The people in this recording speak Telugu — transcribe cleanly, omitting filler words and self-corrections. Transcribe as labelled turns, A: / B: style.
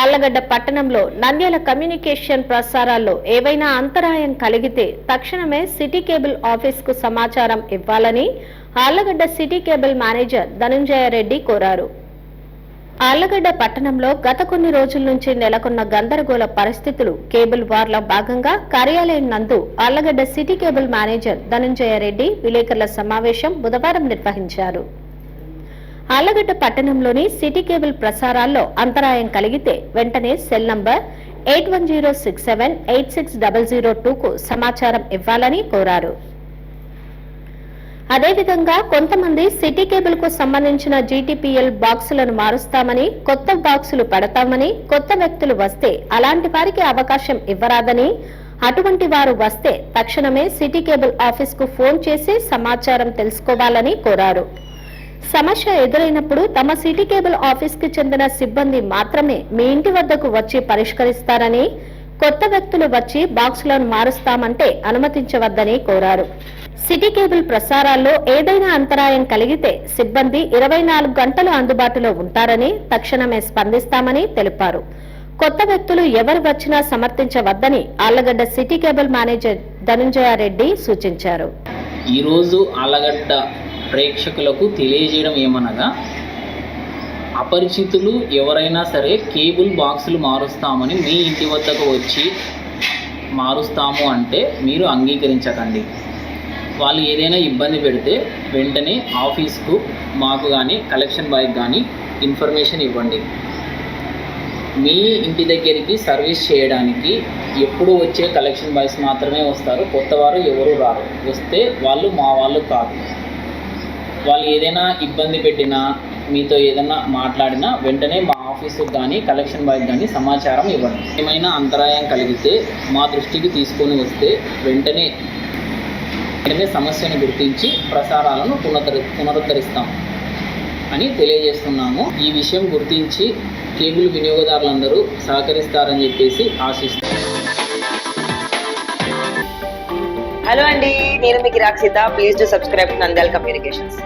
A: ఆళ్లగడ్డ పట్టణంలో నంద్యాల కమ్యూనికేషన్ ప్రసారాల్లో ఏవైనా అంతరాయం కలిగితే తక్షణమే సిటీ కేబుల్ ఆఫీస్కు సమాచారం ఇవ్వాలని Allagadda city cable manager Dhananjaya Reddy కోరారు. ఆళ్లగడ్డ పట్టణంలో గత కొన్ని రోజుల నుంచి నెలకొన్న గందరగోళ పరిస్థితులు కేబుల్ వార్ల భాగంగా కార్యాలయం నందు Allagadda city cable manager Dhananjaya Reddy విలేకరుల సమావేశం బుధవారం నిర్వహించారు. ఆళ్లగడ్డ పట్టణంలోని సిటీ కేబుల్ ప్రసారాల్లో అంతరాయం కలిగితే వెంటనే సెల్ నంబర్ 8106786002కు సమాచారం ఇవ్వాలని కోరారు. అదేవిధంగా కొంతమంది సిటీ కేబుల్ కు సంబంధించిన జీటీపీఎల్ బాక్సులను మారుస్తామని, కొత్త బాక్సులు పెడతామని, కొత్త వ్యక్తులు వస్తే అలాంటి వారికి అవకాశం ఇవ్వరాదని, అటువంటి వారు వస్తే తక్షణమే సిటీ కేబుల్ ఆఫీస్ కు ఫోన్ చేసి సమాచారం తెలుసుకోవాలని కోరారు. సమస్య ఎదురైనప్పుడు తమ సిటీ కేబుల్ ఆఫీస్ కి చెందిన సిబ్బంది మాత్రమే మీ ఇంటి వద్దకు వచ్చి పరిష్కరిస్తారని, కొత్త వ్యక్తులు వచ్చి బాక్సులను మారుస్తామంటే అనుమతించవద్దని కోరారు. సిటీ కేబుల్ ప్రసారాల్లో ఏదైనా అంతరాయం కలిగితే సిబ్బంది 24 గంటలు అందుబాటులో ఉంటారని, తక్షణమే స్పందిస్తామని తెలిపారు. కొత్త వ్యక్తులు ఎవరు వచ్చినా సమర్థించవద్దని Allagadda city cable manager Dhananjaya Reddy సూచించారు.
B: ఈ రోజు ఆళ్లగడ్డ ప్రేక్షకులకు తెలియజేయడం ఏమనగా, అపరిచితులు ఎవరైనా సరే కేబుల్ బాక్సులు మారుస్తామని మీ ఇంటి వద్దకు వచ్చి మారుస్తాము అంటే మీరు అంగీకరించకండి. వాళ్ళు ఏదైనా ఇబ్బంది పెడితే వెంటనే ఆఫీస్కు మాకు కానీ కలెక్షన్ బాయ్కి కానీ ఇన్ఫర్మేషన్ ఇవ్వండి. మీ ఇంటి దగ్గరికి సర్వీస్ చేయడానికి ఎప్పుడు వచ్చే కలెక్షన్ బాయ్స్ మాత్రమే వస్తారు. కొత్త వారు ఎవరు రారు. వస్తే వాళ్ళు మా వాళ్ళు కాదు. వాళ్ళు ఏదైనా ఇబ్బంది పెట్టినా, మీతో ఏదైనా మాట్లాడినా వెంటనే మా ఆఫీసుకు కానీ కలెక్షన్ బాయ్కి కానీ సమాచారం ఇవ్వండి. ఏమైనా అంతరాయం కలిగితే మా దృష్టికి తీసుకొని వస్తే వెంటనే సమస్యను గుర్తించి ప్రసారాలను పునరుద్ధరిస్తాం అని తెలియజేస్తున్నాము. ఈ విషయం గుర్తించి కేబుల్ వినియోగదారులందరూ సహకరిస్తారని చెప్పేసి ఆశిస్తున్నాం.
C: హలో అండి, నేను మీ Kirak Seetha. Please do subscribe to Nandyal communications.